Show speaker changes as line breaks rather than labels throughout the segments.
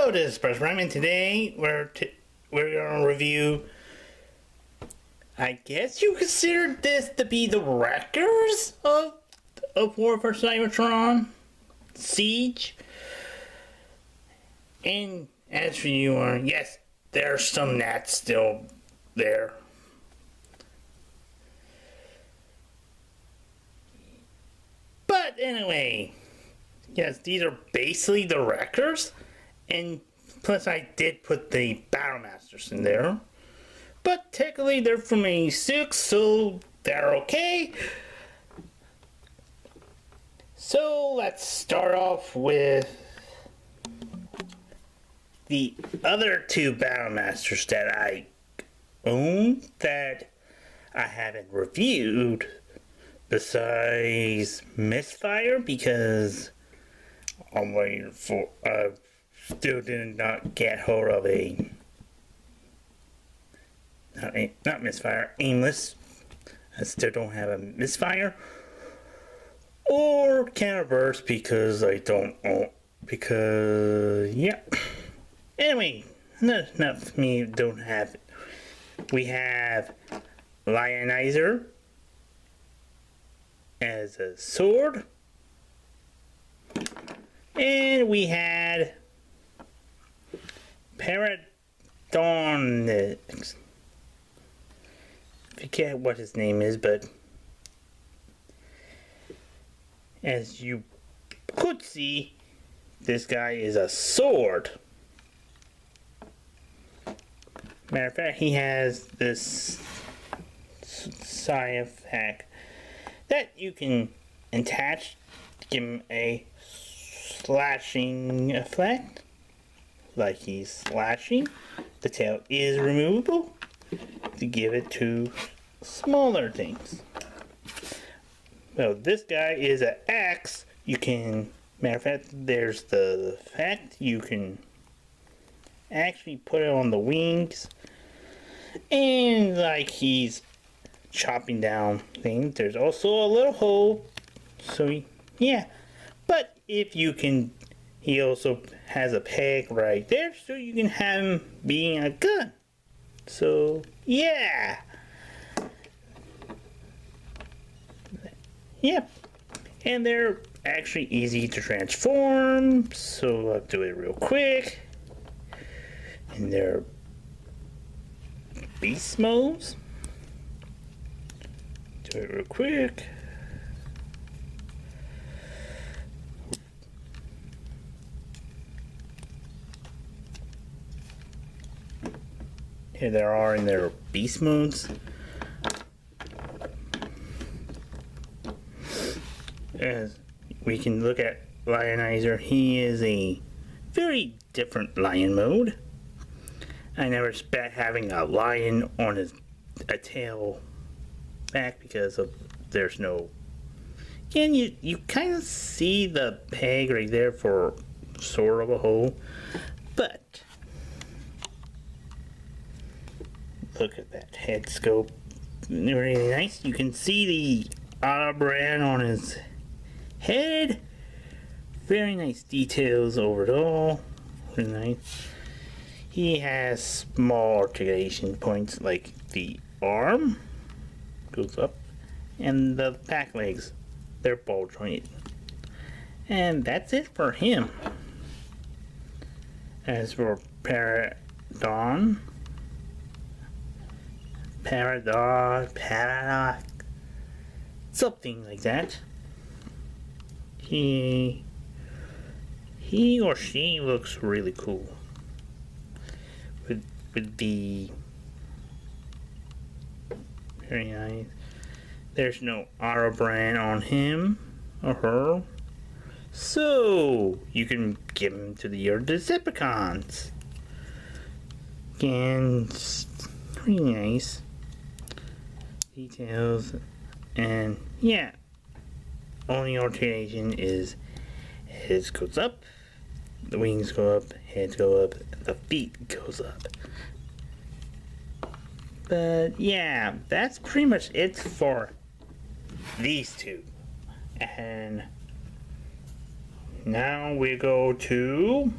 Hello, this is Spiderus, and today we're going to review. I guess you consider this to be the wreckers of War for Cybertron, Siege. And as for you, yes, there's some gnats still there. But anyway, yes, these are basically the wreckers. And plus I did put the Battle Masters in there. But technically they're from '86, so they're okay. So let's start off with the other two Battle Masters that I own that I haven't reviewed. Besides Misfire, because I'm waiting for still did not get hold of not Misfire, Aimless. I still don't have a Misfire or Counterburst because I don't own, because yeah. Anyway, enough me don't have it. We have Lionizer as a sword, and we had Paradon, forget what his name is, but as you could see, this guy is a sword. Matter of fact, he has this side effect that you can attach to give him a slashing effect. Like he's slashing. The tail is removable to give it to smaller things. So this guy is an axe. You can, matter of fact, there's the fact you can actually put it on the wings, and like he's chopping down things. There's also a little hole, so yeah. But if you can, he also has a peg right there, so you can have him being a gun. So yeah, yep. And they're actually easy to transform, so I'll do it real quick. And they're beast modes. Do it real quick. Here they are in their beast modes. As we can look at Lionizer, he is a very different lion mode. I never expect having a lion on a tail back because of there's no. Again, you kind of see the peg right there for sort of a hole, but look at that head scope, really nice. You can see the auto brand on his head. Very nice details overall. Very nice. He has small articulation points, like the arm goes up, and the back legs, they're ball jointed. And that's it for him. As for Paradon, something like that. He or she looks really cool. With the very nice. There's no auto brand on him or her, so you can give him to the other Decepticons. Again, pretty nice details, and yeah, only alternation is heads goes up, the wings go up, heads go up, the feet goes up. But yeah, that's pretty much it for these two. And now we go to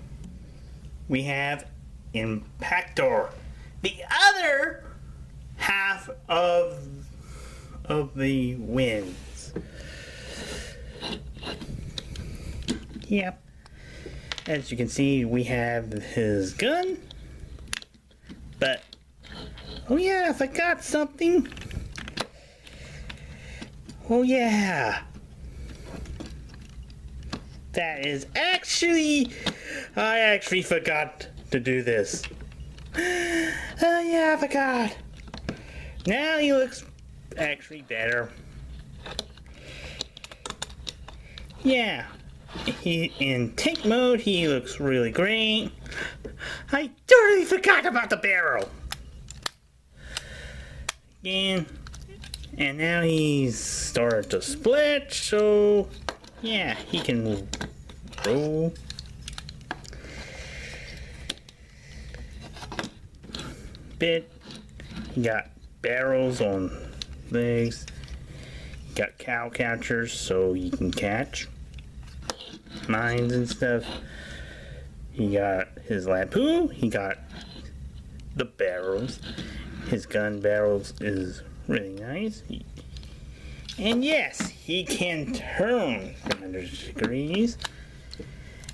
we have Impactor. The other half of the winds. Yep. As you can see, we have his gun. But, oh yeah, I forgot something. Oh yeah. That is actually, I actually forgot to do this. Oh yeah, I forgot. Now he looks actually better. Yeah, he in tank mode, he looks really great. I totally forgot about the barrel. Again, and now he's started to split, so yeah, he can roll. Bit. He got barrels on legs. He got cow catchers so you can catch mines and stuff. He got his lampoon. He got the barrels. His gun barrels is really nice. And yes, he can turn 300 degrees.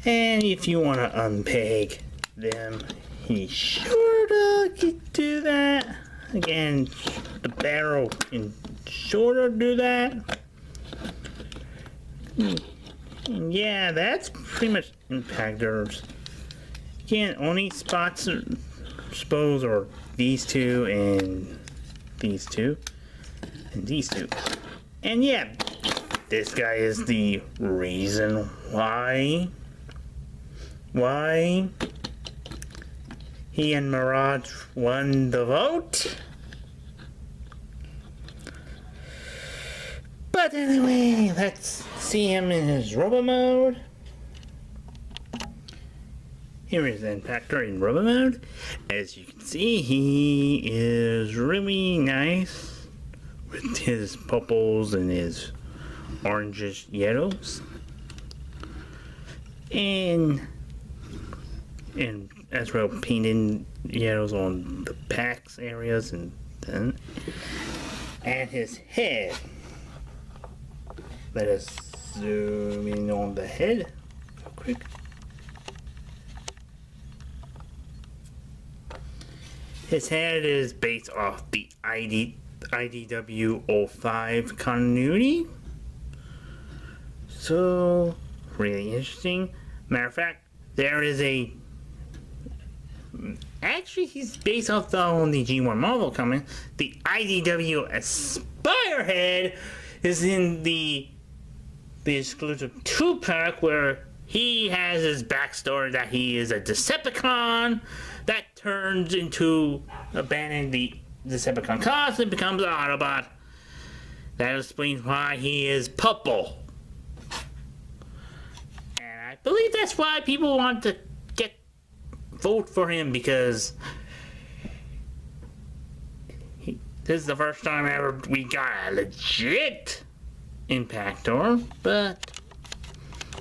And if you want to unpeg them, he sure can do that. Again, the barrel can sort of do that. And yeah, that's pretty much Impactors. Again, only spots I suppose are these two and these two and these two. And yeah, this guy is the reason why he and Mirage won the vote. But anyway, let's see him in his robo mode. Here is Impactor in robo mode. As you can see, he is really nice with his purples and his orangish yellows. And as well, painted yellows on the packs areas and his head. Let us zoom in on the head real quick. His head is based off the IDW05 continuity. So, really interesting. Matter of fact, there is a... Actually, he's based off on the G1 Marvel comic. The IDW Aspire head is in the exclusive 2-pack where he has his backstory that he is a Decepticon that turns into abandoning the Decepticon cause and becomes an Autobot. That explains why he is purple. And I believe that's why people want to vote for him, because this is the first time ever we got a legit Impactor, but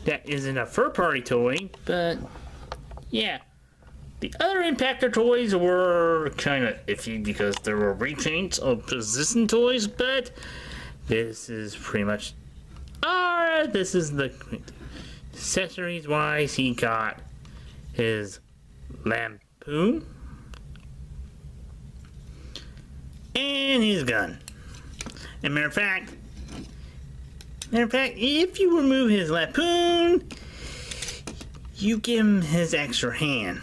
that isn't a third-party toy. But yeah, the other Impactor toys were kind of iffy because there were repaints of existing toys, but this is pretty much this is the accessories wise. He got his lampoon and his gun. And matter of fact, if you remove his lampoon, you give him his extra hand.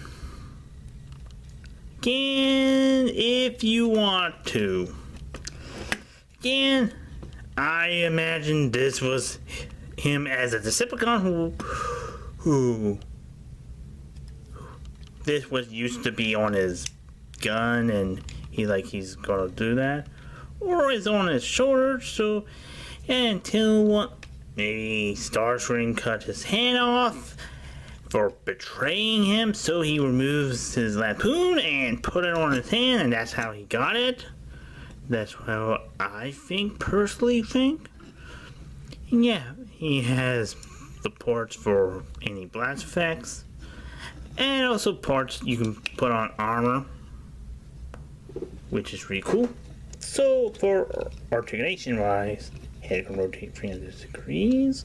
Again, if you want to. Again, I imagine this was him as a Decepticon who this was used to be on his gun, and he's gonna do that, or is on his shoulder. So until maybe Starscream cut his hand off for betraying him, so he removes his lampoon and put it on his hand, and that's how he got it. That's how I personally think. And yeah, he has the ports for any blast effects. And also parts you can put on armor, which is really cool. So for articulation wise, head can rotate 300 degrees.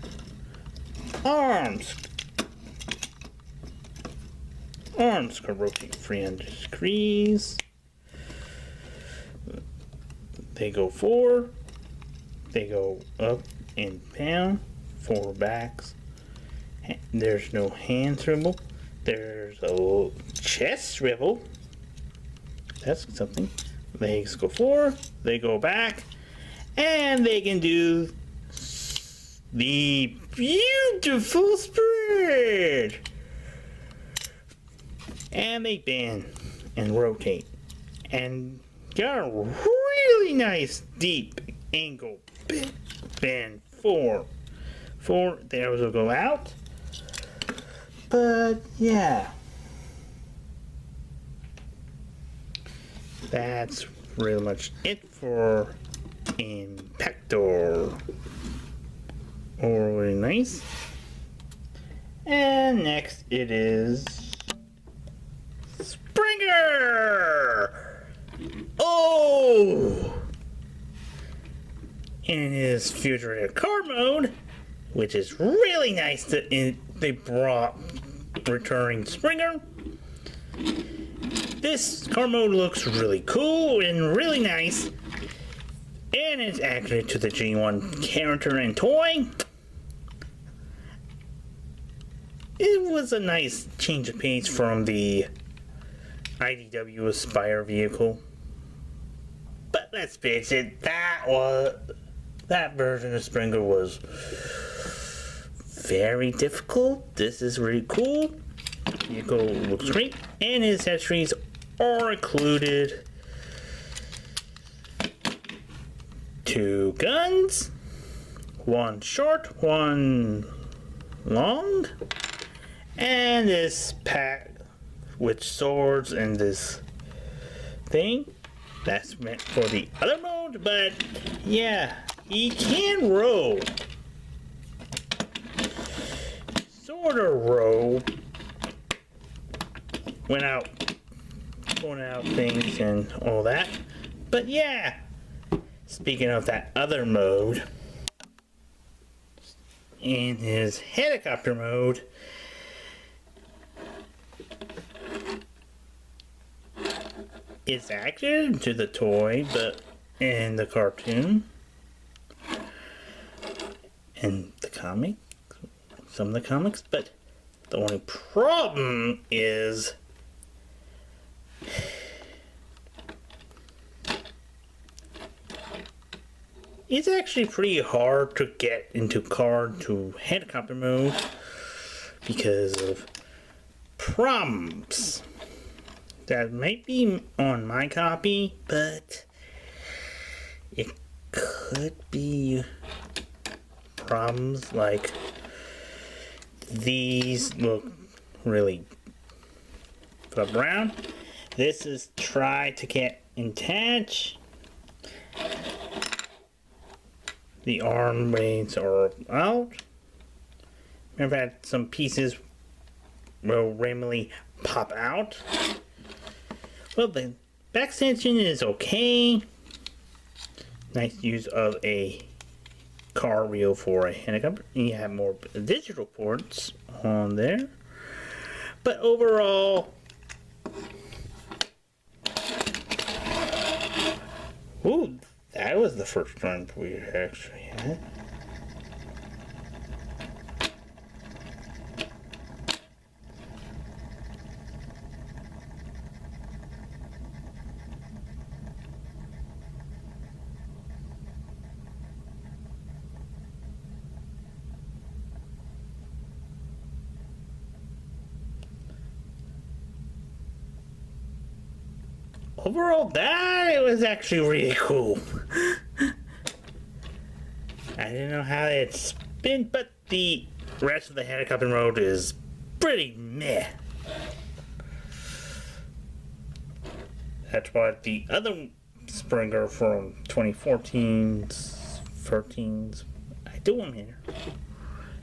Arms can rotate 300 degrees. They go forward, they go up and down, forward backs. There's no hand swivel. There's a little chest swivel. That's something. Legs go forward, they go back, and they can do the beautiful spread. And they bend and rotate. And got a really nice deep angle bend forward. Those will go out. But yeah. That's really much it for Impactor. Really nice. And next it is Springer! Oh! In his future car mode, which is really nice that they brought returning Springer. This car mode looks really cool and really nice, and it's accurate to the G1 character and toy. It was a nice change of pace from the IDW Aspire vehicle. But let's face it, that version of Springer was very difficult. This is really cool. Vehicle looks great, and his accessories are included 2 guns, 1 short, 1 long, and this pack with swords and this thing that's meant for the other mode. But yeah, he can roll, sort of roll going out things and all that. But yeah, speaking of that other mode, in his helicopter mode, it's accurate to the toy, but in the cartoon and the comic, some of the comics, but the only problem is it's actually pretty hard to get into car to helicopter mode because of problems that might be on my copy, but it could be problems like these look really flip around. This is try to get in touch. The arm blades are out. Remember that some pieces will randomly pop out. Well, the back extension is okay. Nice use of a car wheel for a helicopter. You have more digital ports on there. But overall, ooh, that was the first time we actually had. Overall, that was actually really cool. I didn't know how it spin, but the rest of the helicopter mode is pretty meh. That's why the other Springer from 2014's, 13's, I do them here.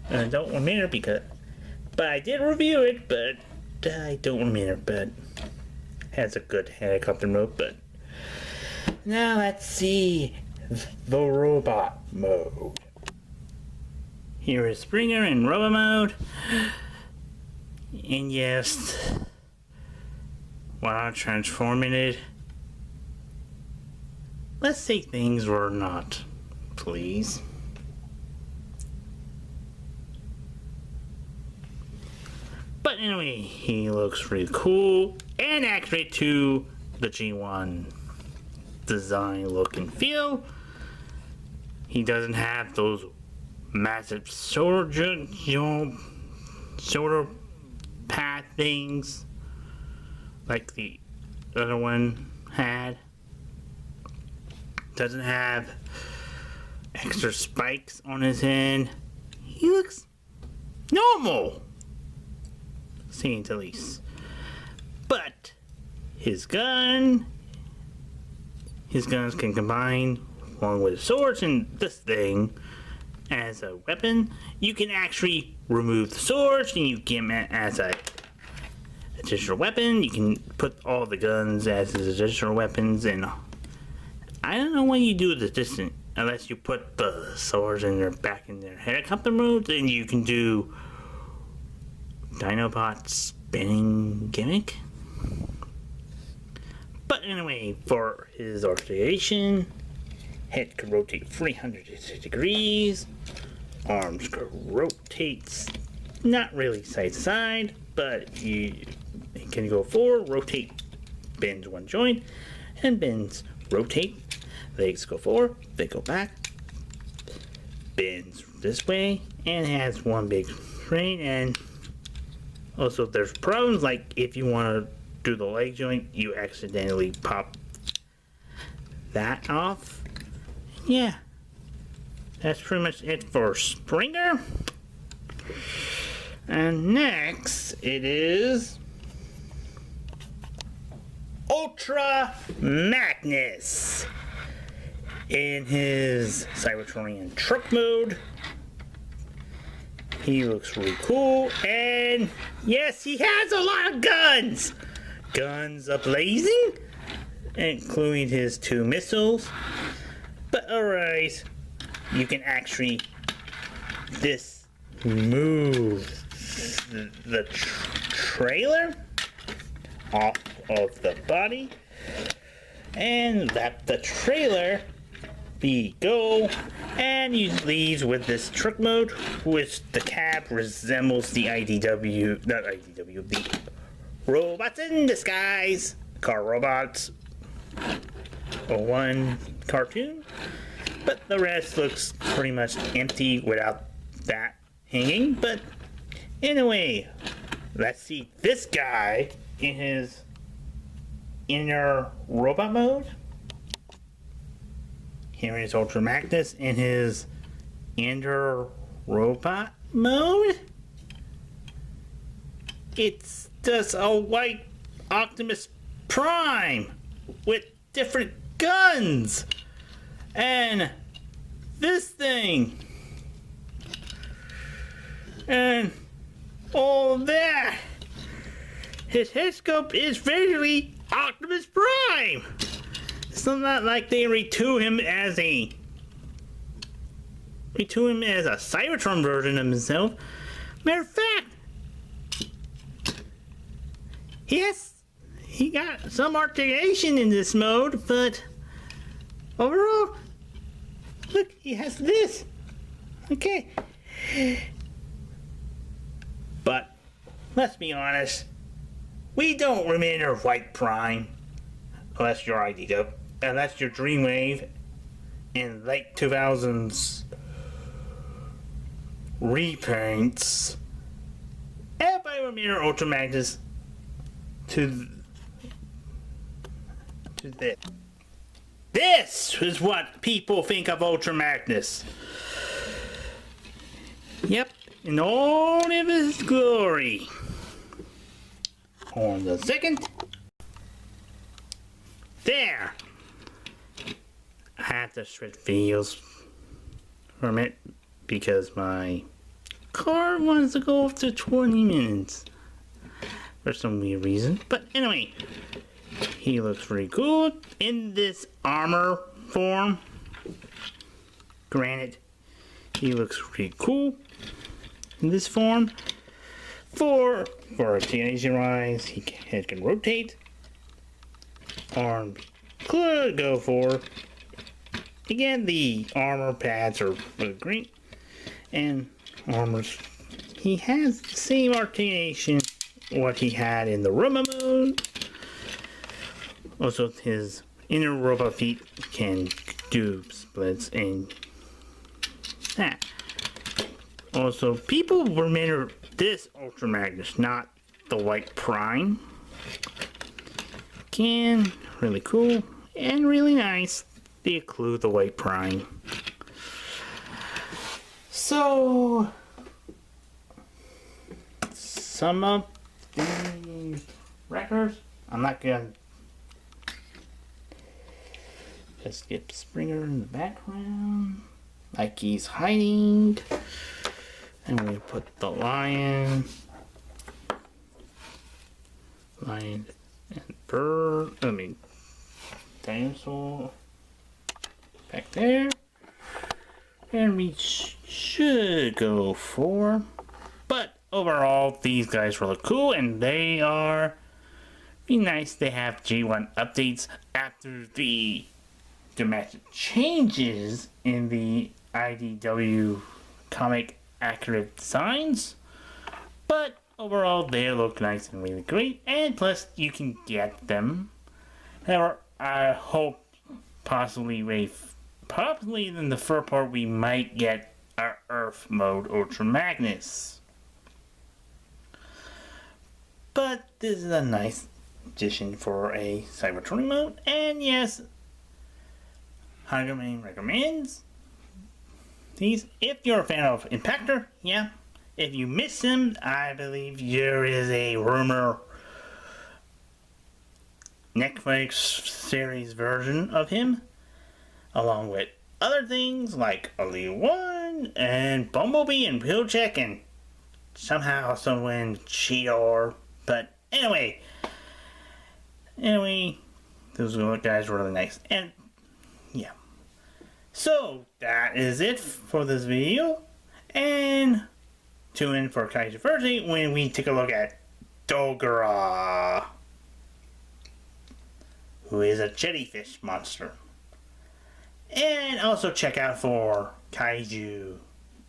And I don't want here because, but I did review it, but I don't remember, but has a good helicopter mode. But now let's see the robot mode. Here is Springer in robot mode. And yes, while transforming it, let's say things were not, please. But anyway, he looks really cool and accurate to the G1 design look and feel. He doesn't have those massive shoulder pad things like the other one had. Doesn't have extra spikes on his hand. He looks normal, saying the least. But his guns can combine along with swords and this thing as a weapon. You can actually remove the swords and you get them as a additional weapon. You can put all the guns as additional weapons, and I don't know what you do with the distance unless you put the swords back in their helicopter mode. Then you can do Dinobot spinning gimmick. But anyway, for his articulation, head can rotate 360 degrees, arms can rotate not really side to side, but you can go forward, rotate, bends one joint, and bends, rotate. Legs go forward, they go back, bends this way, and has one big strain. And also there's problems like if you want to do the leg joint, you accidentally pop that off. Yeah, that's pretty much it for Springer. And next it is Ultra Magnus in his Cybertronian truck mode. He looks really cool, and yes, he has a lot of guns. Guns ablazing, including his 2 missiles. But alright, you can actually move the trailer off of the body and let the trailer go, and you leave with this truck mode, which the cab resembles the the Robots in Disguise Car Robots 01 cartoon, but the rest looks pretty much empty without that hanging. But anyway, let's see this guy in his inner robot mode. Here is Ultra Magnus in his inner robot mode. It's just a white Optimus Prime with different guns and this thing and all that. His head sculpt is visually Optimus Prime. It's not like they retool him as a Cybertron version of himself. Matter of fact, he got some articulation in this mode, but overall, look, he has this. Okay. But let's be honest, we don't remember White Prime unless you're IDW, unless you're Dreamwave in late 2000s repaints. Everybody remember Ultra Magnus to this. This is what people think of Ultra Magnus. Yep, in all of his glory. On the second. There. I have to switch videos for a minute because my car wants to go up to 20 minutes. for some weird reason. But anyway, he looks pretty cool in this armor form. Granted, he looks pretty cool in this form. For a teenager rise, head can rotate. Arms could go for. Again, the armor pads are green. And armors, he has the same articulation what he had in the Roma mode. Also, his inner robot feet can do splits and that. Also, people remember this Ultra Magnus, not the White Prime. Again, really cool and really nice. They include the White Prime. So, some of the records, I'm not gonna just skip Springer in the background, like he's hiding, and we put the lion and bird, dinosaur back there. And we should go for. But overall, these guys really cool, and they are be nice to have G1 updates after the dramatic changes in the IDW comic accurate designs. But overall, they look nice and really great, and plus you can get them. However, I hope possibly in the first part we might get our Earth mode Ultra Magnus. But this is a nice addition for a Cybertronic mode, and yes, Hagaman recommends these if you're a fan of Impactor. Yeah, if you miss him, I believe there is a rumor Netflix series version of him, along with other things like Elite One and Bumblebee and Wheelcheck and somehow someone Cheetor. But anyway, those guys were really nice. And yeah. So that is it for this video. And tune in for Kaiju Thursday when we take a look at Dogora, who is a jellyfish monster. And also check out for Kaiju.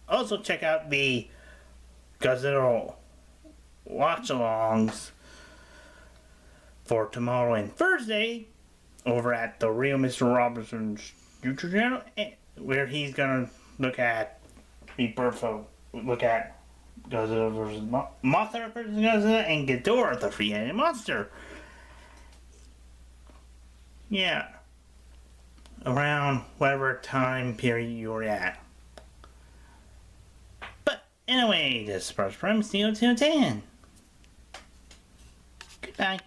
Also check out the Godzilla watch-alongs for tomorrow and Thursday over at the Real Mr. Robinson's YouTube channel, where he's gonna look at Godzilla vs. Mothra vs. Godzilla and Ghidorah, the three-headed monster. Yeah. Around whatever time period you're at. But anyway, this is Spiderus Prime, Steel 10. Goodbye.